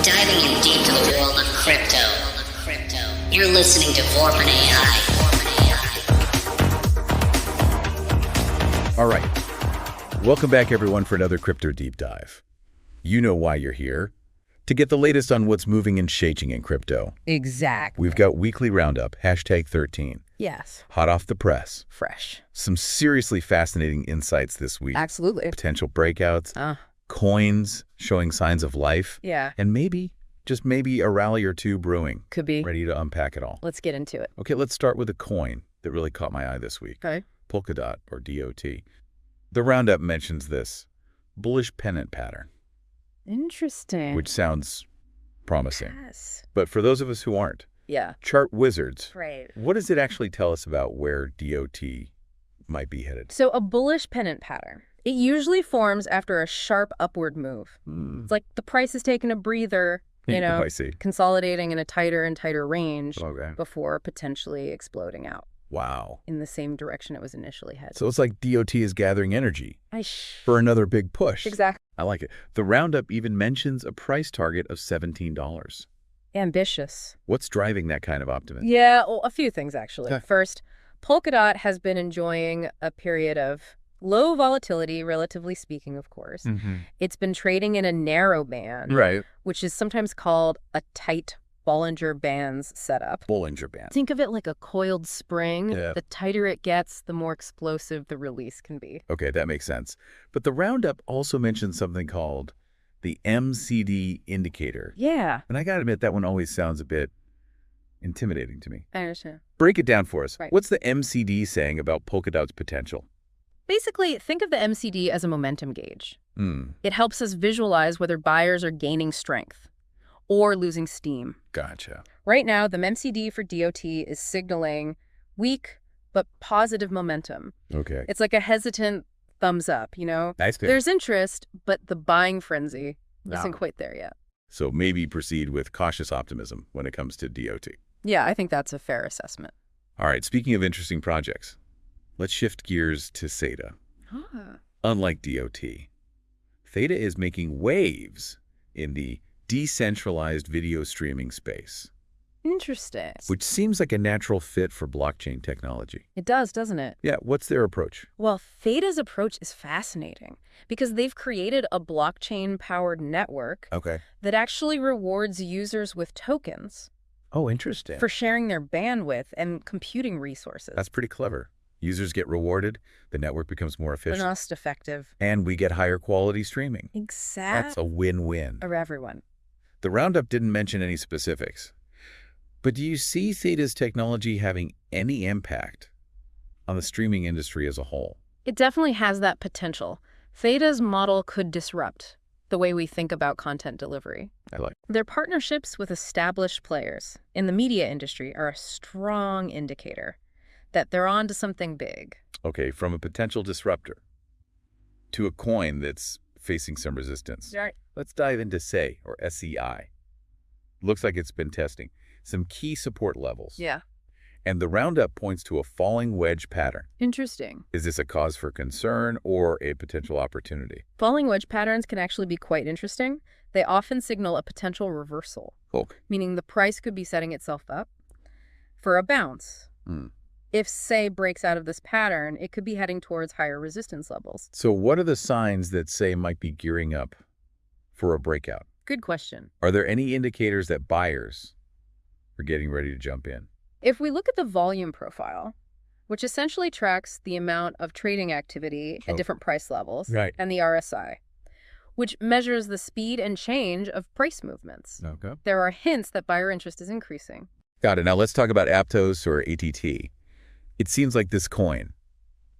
Diving in deep to the world of crypto. You're listening to Vorpin AI. All right. Welcome back, everyone, for another Crypto Deep Dive. You know why you're here. To get the latest on what's moving and shaking in crypto. Exactly. We've got weekly Roundup, #13. Yes. Hot off the press. Fresh. Some seriously fascinating insights this week. Absolutely. Potential breakouts, coins showing signs of life. Yeah. And maybe, just maybe, a rally or two brewing. Could be. Ready to unpack it all. Let's get into it. Okay, let's start with a coin that really caught my eye this week. Okay. Polkadot, or DOT. The Roundup mentions this bullish pennant pattern. Interesting. Which sounds promising. Yes. But for those of us who aren't, Yeah. chart wizards, Right. what does it actually tell us about where DOT might be headed? So a bullish pennant pattern. It usually forms after a sharp upward move. It's like the price is taking a breather, I see. consolidating in a tighter and tighter range Okay. before potentially exploding out Wow. in the same direction it was initially headed. So it's like DOT is gathering energy for another big push. Exactly. I like it. The Roundup even mentions a price target of $17. Ambitious. What's driving that kind of optimism? Yeah, well, a few things, actually. Okay. First, Polkadot has been enjoying a period of low volatility, relatively speaking, of course. It's been trading in a narrow band, Right. which is sometimes called a tight Bollinger Bands setup. Bollinger Bands. Think of it like a coiled spring. Yeah. The tighter it gets, the more explosive the release can be. Okay, that makes sense. But the Roundup also mentions something called the MCD indicator. Yeah, And I gotta admit, that one always sounds a bit intimidating to me. I understand. Break it down for us. Right. What's the MCD saying about Polkadot's potential? Basically, think of the MCD as a momentum gauge. Hmm, It helps us visualize whether buyers are gaining strength or losing steam. gotcha. Right now, the MCD for DOT is signaling weak but positive momentum. Okay. It's like a hesitant thumbs up, Nice. There's interest, but the buying frenzy No. isn't quite there yet. So maybe proceed with cautious optimism when it comes to DOT. Yeah, I think that's a fair assessment. All right, speaking of interesting projects, let's shift gears to Theta. Unlike DOT, Theta is making waves in the decentralized video streaming space, Interesting. which seems like a natural fit for blockchain technology. It does, doesn't it? Yeah, what's their approach? Well, Theta's approach is fascinating because they've created a blockchain-powered network Okay. that actually rewards users with tokens Oh, interesting. for sharing their bandwidth and computing resources. That's pretty clever. Users get rewarded, the network becomes more efficient, cost-effective. and we get higher quality streaming. That's Exactly. a win-win. For everyone. The Roundup didn't mention any specifics. But do you see Theta's technology having any impact on the streaming industry as a whole? It definitely has that potential. Theta's model could disrupt the way we think about content delivery. I like. Their partnerships with established players in the media industry are a strong indicator that they're on to something big. Okay, from a potential disruptor to a coin that's facing some resistance. Right. Let's dive into SEI, or SEI. Looks like it's been testing some key support levels. Yeah. And the Roundup points to a falling wedge pattern. Interesting. Is this a cause for concern or a potential opportunity? Falling wedge patterns can actually be quite interesting. They often signal a potential reversal, meaning the price could be setting itself up for a bounce. If SEI breaks out of this pattern, it could be heading towards higher resistance levels. So what are the signs that SEI might be gearing up for a breakout? Good question. Are there any indicators that buyers are getting ready to jump in? If we look at the volume profile, which essentially tracks the amount of trading activity at different price levels, Right. and the RSI, which measures the speed and change of price movements, Okay. there are hints that buyer interest is increasing. Got it. Now let's talk about Aptos, or ATT. It seems like this coin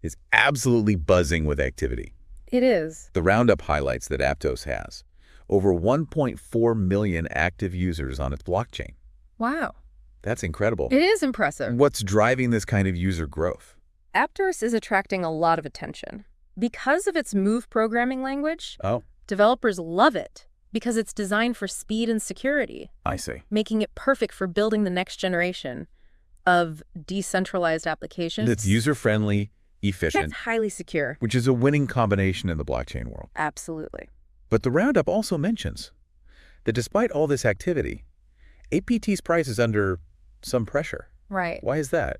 is absolutely buzzing with activity. It is. The Roundup highlights that Aptos has over 1.4 million active users on its blockchain. Wow. That's incredible. It is impressive. What's driving this kind of user growth? Aptos is attracting a lot of attention. Because of its Move programming language, Oh, developers love it because it's designed for speed and security, I see. making it perfect for building the next generation of decentralized applications. It's user-friendly, efficient, That's highly secure. which is a winning combination in the blockchain world. Absolutely. But the Roundup also mentions that despite all this activity, APT's price is under some pressure. Right. Why is that?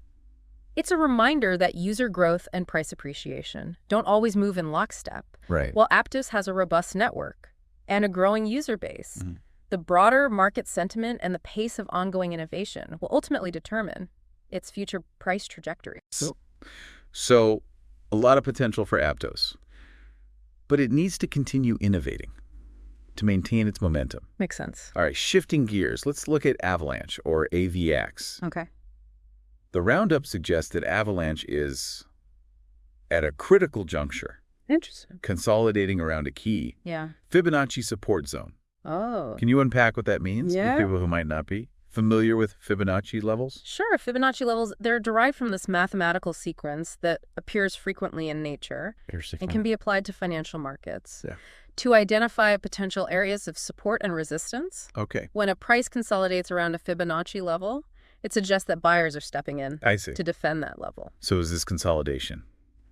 It's a reminder that user growth and price appreciation don't always move in lockstep. Right. While Aptos has a robust network and a growing user base, the broader market sentiment and the pace of ongoing innovation will ultimately determine its future price trajectory. So a lot of potential for Aptos, but it needs to continue innovating to maintain its momentum. Makes sense. All right, shifting gears, let's look at Avalanche, or AVAX. Okay. The Roundup suggests that Avalanche is at a critical juncture, Interesting. consolidating around a key Yeah. Fibonacci support zone. Oh. Can you unpack what that means Yeah. for people who might not be familiar with Fibonacci levels? Sure. Fibonacci levels, they're derived from this mathematical sequence that appears frequently in nature and can be applied to financial markets. Yeah. To identify potential areas of support and resistance. Okay. When a price consolidates around a Fibonacci level, it suggests that buyers are stepping in I see. to defend that level. So is this consolidation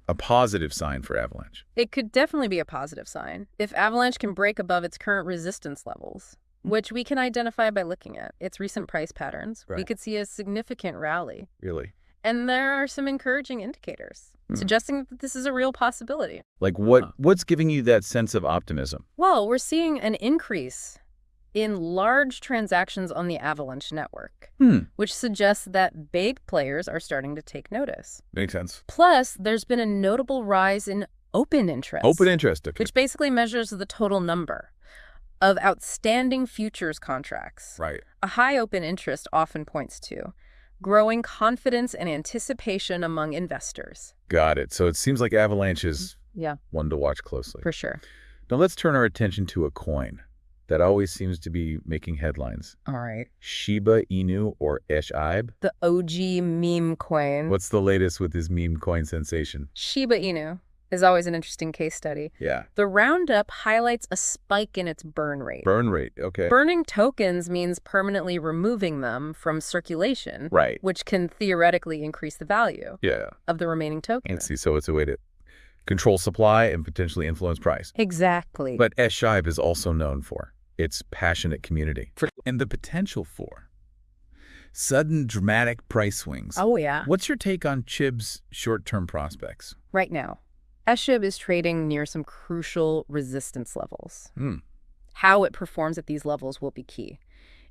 a positive sign for Avalanche? It could definitely be a positive sign if Avalanche can break above its current resistance levels, which we can identify by looking at its recent price patterns. We Right. could see a significant rally. Really? And there are some encouraging indicators suggesting that this is a real possibility. Like what's giving you that sense of optimism? Well, we're seeing an increase in large transactions on the Avalanche network, which suggests that big players are starting to take notice. Makes sense. Plus, there's been a notable rise in open interest. Open interest. Okay. Which basically measures the total number of outstanding futures contracts. Right. A high open interest often points to growing confidence and anticipation among investors. Got it. So it seems like Avalanche is Yeah, one to watch closely. for sure. Now let's turn our attention to a coin that always seems to be making headlines. All right. Shiba Inu, or SHIB. The OG meme coin. What's the latest with this meme coin sensation? Shiba Inu is always an interesting case study. Yeah. The Roundup highlights a spike in its burn rate. Burn rate. Okay. Burning tokens means permanently removing them from circulation, Right. which can theoretically increase the value Yeah. of the remaining token. And see, so it's a way to control supply and potentially influence price. Exactly. But SHIB is also known for its passionate community and the potential for sudden dramatic price swings. Oh, yeah. What's your take on SHIB's short-term prospects? Right now, SHIB is trading near some crucial resistance levels. How it performs at these levels will be key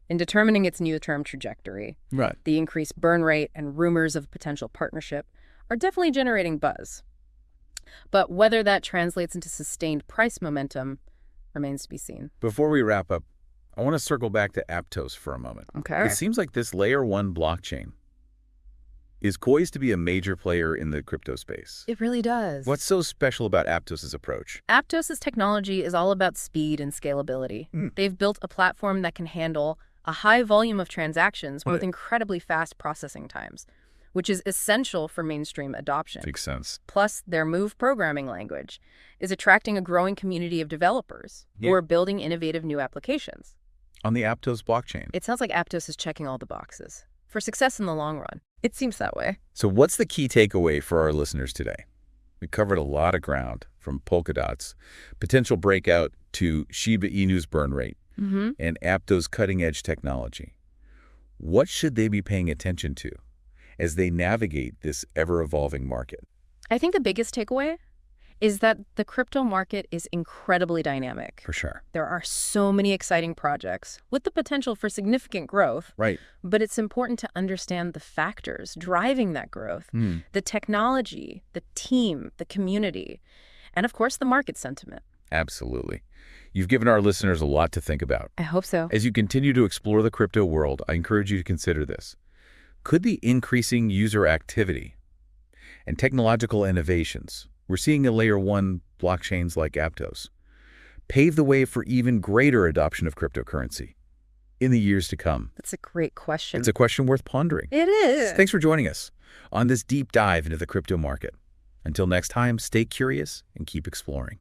in determining its near-term trajectory. Right. The increased burn rate and rumors of potential partnership are definitely generating buzz. But whether that translates into sustained price momentum remains to be seen. Before we wrap up, I want to circle back to Aptos for a moment. Okay. It seems like this layer 1 blockchain is poised to be a major player in the crypto space. It really does. What's so special about Aptos' approach? Aptos' technology is all about speed and scalability. They've built a platform that can handle a high volume of transactions with incredibly fast processing times, which is essential for mainstream adoption. Makes sense. Plus, their Move programming language is attracting a growing community of developers who are building innovative new applications. On the Aptos blockchain. It sounds like Aptos is checking all the boxes for success in the long run. It seems that way. So what's the key takeaway for our listeners today? We covered a lot of ground, from Polkadot's potential breakout to Shiba Inu's burn rate and Aptos' cutting-edge technology. What should they be paying attention to as they navigate this ever-evolving market? I think the biggest takeaway is that the crypto market is incredibly dynamic. For sure. There are so many exciting projects with the potential for significant growth. Right. But it's important to understand the factors driving that growth, the technology, the team, the community, and of course, the market sentiment. Absolutely. You've given our listeners a lot to think about. I hope so. As you continue to explore the crypto world, I encourage you to consider this. Could the increasing user activity and technological innovations we're seeing in layer 1 blockchains like Aptos pave the way for even greater adoption of cryptocurrency in the years to come? That's a great question. It's a question worth pondering. It is. Thanks for joining us on this deep dive into the crypto market. Until next time, stay curious and keep exploring.